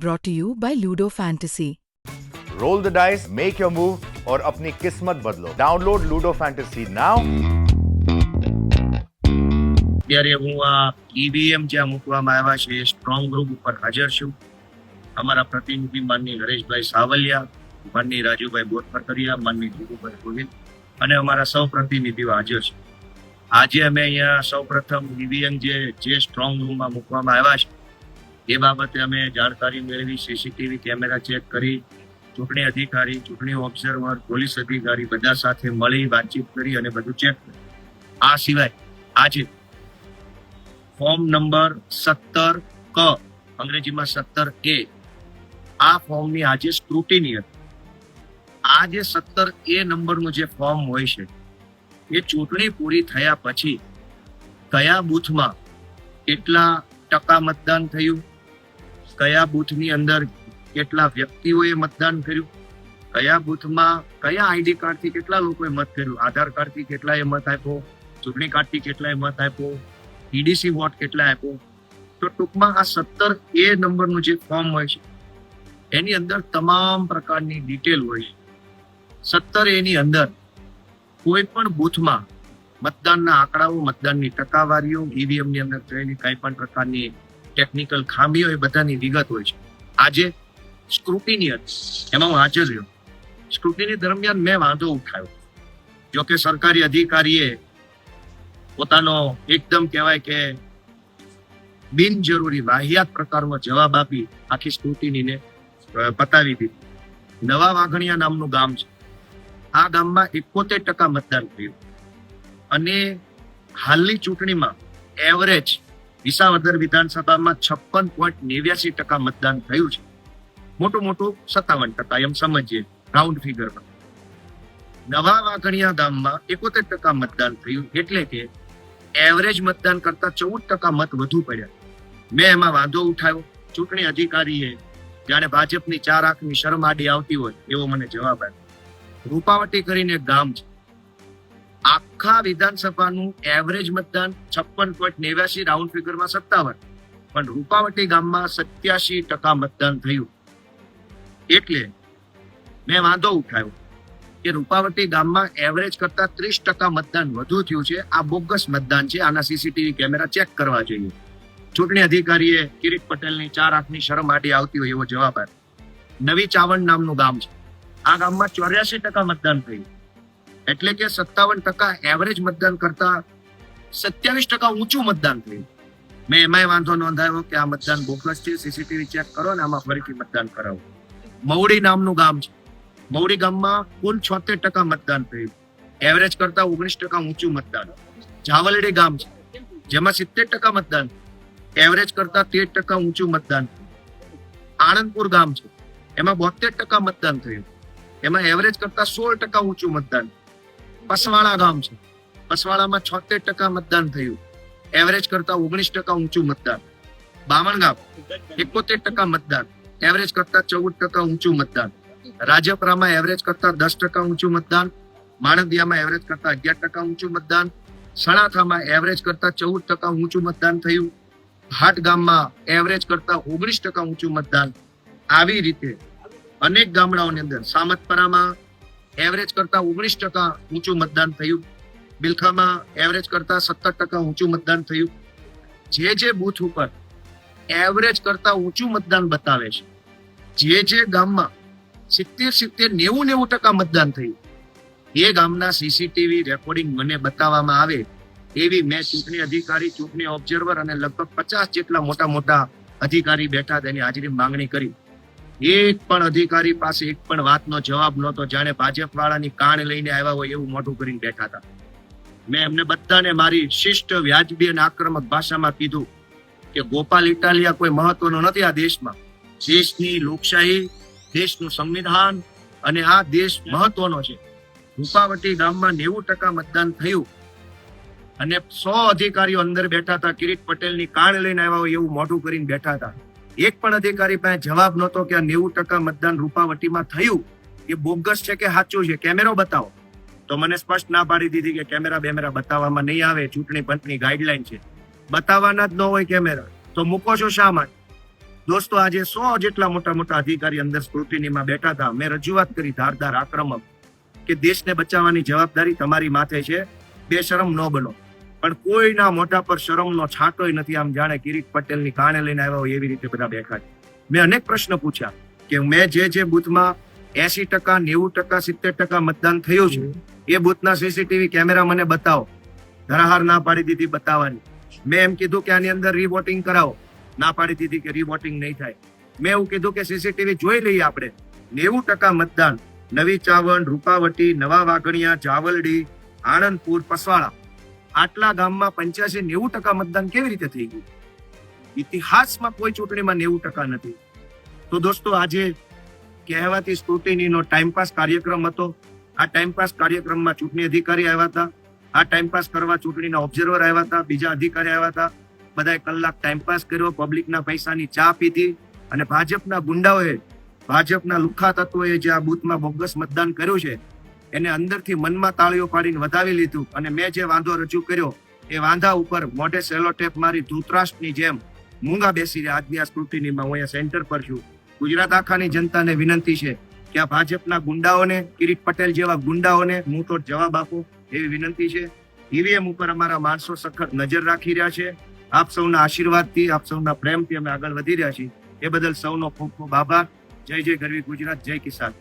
brought to you by Ludo Fantasy. Roll the dice, make your move और अपनी किस्मत बदलो. Download Ludo Fantasy now. ત્યારે હું આ ઈવીએમ જ્યાં મૂકવામાં આવ્યા છે એ સ્ટ્રોંગ રૂમ ઉપર હાજર છું. અમારા પ્રતિનિધિ માનની હરેશભાઈ સાવલિયા, માનની રાજુભાઈ બોરફકરિયા, માનની ધીરુભાઈ ગોહિલ અને અમારા સૌ પ્રતિનિધિઓ હાજર છે. આજે અમે અહીંયા સૌ પ્રથમ ઈવીએમ જે સ્ટ્રોંગ રૂમમાં મૂકવામાં આવ્યા છે એ બાબતે અમે જાણકારી મેળવી, સીસીટીવી કેમેરા ચેક કરી, ચૂંટણી અધિકારી, ચૂંટણી ઓબ્ઝર્વર, પોલીસ અધિકારી બધા સાથે મળી વાતચીત કરી અને બધું ચેક કર્યું. આ સિવાય આજે ફોર્મ નંબર 17 ક, અંગ્રેજીમાં 17A, આ ફોર્મની આજે સ્ક્રુટિની હતી. આ જે 17A નંબરનું જે ફોર્મ હોય છે એ ચૂંટણી પૂરી થયા પછી કયા બૂથમાં કેટલા ટકા મતદાન થયું, કયા બૂથની અંદર કેટલા વ્યક્તિઓએ મતદાન કર્યું, કયા બૂથમાં કયા આઈડી કાર્ડથી કેટલા લોકોએ મત કર્યું, આધાર કાર્ડથી કેટલાએ મત આપ્યો, ચૂંટણી કાર્ડથી કેટલાએ મત આપ્યો, ઈડીસી વોટ કેટલા આપ્યો. તો ટૂંકમાં આ 17A નંબરનું જે ફોર્મ હોય છે એની અંદર તમામ પ્રકારની ડિટેલ હોય છે. 17A ની અંદર કોઈ પણ બૂથમાં મતદાનના આંકડાઓ, મતદાનની ટકાવારીઓ, ઈવીએમ ની અંદર થયેલી કઈ પણ પ્રકારની ટેકનિકલ ખામીઓ એ બધાની વિગત હોય છે. આજે સ્ક્રુટિની હતી, એમાં હું હાજર રહ્યો. સ્ક્રુટિની દરમિયાન મેં વાંધો ઉઠાવ્યો. જોકે સરકારી અધિકારીએ પોતાનો એકદમ કહેવાય કે બિનજરૂરી વાહિયાત પ્રકારનો જવાબ આપી આખી સ્ક્રુટિનીને પતાવી દીધી. નવા વાઘણિયા નામનું ગામ છે. આ ગામમાં 71% મતદાન થયું અને હાલની ચૂંટણીમાં એવરેજ વિસાવદર વિધાનસભામાં 56.89% મતદાન થયું છે. મોટું 57% એમ સમજીએ રાઉન્ડ ફિગરમાં. નવા વાઘણિયા ગામમાં 71% મતદાન થયું એટલે કે એવરેજ મતદાન કરતા 14% મત વધુ પડ્યા. મેં એમાં વાંધો ઉઠાવ્યો. ચૂંટણી અધિકારીએ જાણે ભાજપની 4 આંખની શરમ આડી આવતી હોય એવો મને જવાબ આપ્યો. રૂપાવટી કરીને એક ગામ છે. આખા વિધાનસભાનું એવરેજ મતદાન 56.89, રાઉન્ડ ફિગરમાં 57, પણ રૂપાવટી ગામમાં 87% મતદાન થયું. એટલે મેં વાંધો ઉઠાવ્યો કે રૂપાવટી ગામમાં એવરેજ કરતા 30% મતદાન વધુ થયું છે. આ બોગસ મતદાન છે, આના સીસીટીવી કેમેરા ચેક કરવા જોઈએ. ચૂંટણી અધિકારીએ કિરીટ પટેલની 4 આંખની શરમ આડી આવતી હોય એવો જવાબ આપ્યો. નવી ચાવણ નામનું ગામ છે. આ ગામમાં 84% મતદાન થયું એટલે કે 57% એવરેજ મતદાન કરતા 27% ઊંચું મતદાન થયું. મેં એમાંય વાંધો નોંધાયો કે આ મતદાન બોગસ છે, સીસીટીવી ચેક કરો ને આમાં ફરીથી મતદાન કરાવો. મવડી નામનું ગામ છે. મવડી ગામમાં કુલ 76% મતદાન થયું, એવરેજ કરતા 19% ઊંચું મતદાન. જાવલડી ગામ છે જેમાં 70% મતદાન, એવરેજ કરતા 13% ઊંચું મતદાન. આણંદપુર ગામ છે એમાં 72% મતદાન થયું, એમાં એવરેજ કરતા 16% ઊંચું મતદાન. પસવાળા ગામ છે, પસવાળામાં 76% મતદાન થયું, એવરેજ કરતા 19% ઊંચું મતદાન. બામણગામ 71% મતદાન, એવરેજ કરતા 14% ઊંચું મતદાન. રાજપરામાં એવરેજ કરતા 10% ઊંચું મતદાન. માણંદિયામાં એવરેજ કરતા 11% ઊંચું મતદાન. સણાથામાં એવરેજ કરતા 14% ઊંચું મતદાન થયું. હાટ ગામમાં એવરેજ કરતા 19% ઊંચું મતદાન. આવી રીતે અનેક ગામડાઓની અંદર સામતપરામાં એવરેજ કરતા 19% ઊંચું મતદાન થયું. બિલખામાં એવરેજ કરતા 17% ઊંચું મતદાન થયું. જે બૂથ ઉપર એવરેજ કરતા ઊંચું મતદાન બતાવે છે, જે ગામમાં 70-90% મતદાન થયું, એ ગામના સીસીટીવી રેકોર્ડિંગ મને બતાવવામાં આવે એવી મેં ચૂંટણી અધિકારી, ચૂંટણી ઓબ્ઝર્વર અને લગભગ 50 જેટલા મોટા અધિકારી બેઠા તેની હાજરી માંગણી કરી. એક પણ અધિકારી પાસે એક પણ વાતનો જવાબ નહોતો. જાણે ભાજપ વાળાની કાન લઈને આવ્યા હોય એવું મોઢું કરીને બેઠા હતા. મેં એમને બધાને મારી શિષ્ટ, વ્યાજબી અને આક્રમક ભાષામાં કીધું કે ગોપાલ ઇટાલિયા કોઈ મહત્વનો નથી આ દેશમાં. દેશની લોકશાહી, દેશનું સંવિધાન અને આ દેશ મહત્વનો છે. રૂપાવટી ગામમાં 90% મતદાન થયું અને 100 અધિકારીઓ અંદર બેઠા હતા. કિરીટ પટેલની કાન લઈને આવ્યા હોય એવું મોઢું કરીને બેઠા હતા. એક પણ અધિકારી પાસે જવાબ નહોતો કે આ 90% મતદાન રૂપાવટીમાં થયું એ બોગસ છે કે સાચું છે, કેમેરો બતાવો. તો મને સ્પષ્ટ ના પાડી દીધી કે કેમેરા બતાવવામાં નહીં આવે, ચૂંટણી પંચની ગાઈડલાઈન છે, બતાવવાના જ ન હોય કેમેરા. તો મૂકો છો શા માટે? દોસ્તો આજે 100 જેટલા મોટા મોટા અધિકારી અંદર સ્ક્રુટિનીમાં બેઠા હતા. મેં રજૂઆત કરી ધારદાર આક્રમક કે દેશને બચાવવાની જવાબદારી તમારી માથે છે, બેશરમ ન બનો. પણ કોઈના મોઢા પર શરમનો છાંટોય નથી. આમ જાણે કિરીટ પટેલની કાણે લઈને આવ્યા હોય એવી રીતે બધા બેઠા છે. મેં અનેક પ્રશ્ન પૂછ્યા કે મેં જે બૂથમાં 80%, 90%, 70% મતદાન થયું છે એ બૂથના સીસીટીવી કેમેરા મને બતાવો. ધરાહાર ના પાડી દીધી બતાવવાની. મેં એમ કીધું કે આની અંદર રીવોટિંગ કરાવો, ના પાડી દીધી કે રીવોટિંગ નહીં થાય. મેં એવું કીધું કે સીસીટીવી જોઈ લઈએ આપણે. 90% મતદાન નવી ચાવણ, રૂપાવટી, નવા વાઘણિયા, જાવલડી, આણંદપુર, પસવાળા, આટલા ગામમાં 85-90% મતદાન કેવી રીતે થઈ ગયું? ઇતિહાસમાં કોઈ ચૂંટણીમાં 90% નથી. તો દોસ્તો આજે કહેવાતી સ્ક્રુટિનીનો ટાઈમપાસ કાર્યક્રમ હતો. આ ટાઈમપાસ કાર્યક્રમમાં ચૂંટણી અધિકારી આવ્યા હતા, આ ટાઈમપાસ કરવા ચૂંટણીના ઓબ્ઝર્વર આવ્યા હતા, બીજા અધિકારી આવ્યા હતા. બધાએ કલાક ટાઈમપાસ કર્યો, પબ્લિકના પૈસાની ચા પીધી અને ભાજપના ગુંડાઓએ, ભાજપના લુખ્ખા તત્વોએ જે આ બૂથમાં બોગસ મતદાન કર્યું છે એને અંદરથી મનમાં તાળીઓ પાડીને વધાવી લીધું. અને મેં જે વાંધો રજૂ કર્યો એ વાંધા ઉપર મોઢે સેલોટેપ મારી ધૂતરાષ્ટ્રની જેમ મૂંગા બેસી રહ્યા. આજની આ સ્ક્રુટિનીમાં હું અહીંયા સેન્ટર પર છું. ગુજરાત આખાની જનતાને વિનંતી છે કે આ ભાજપના ગુંડાઓને, કિરીટ પટેલ જેવા ગુંડાઓને મુંહતોડ જવાબ આપો એવી વિનંતી છે. ઈવીએમ ઉપર અમારા માણસો સખત નજર રાખી રહ્યા છે. આપ સૌના આશીર્વાદથી, આપ સૌના પ્રેમથી અમે આગળ વધી રહ્યા છીએ. એ બદલ સૌનો ખૂબ ખૂબ આભાર. જય જય ગરવી ગુજરાત, જય કિસાન.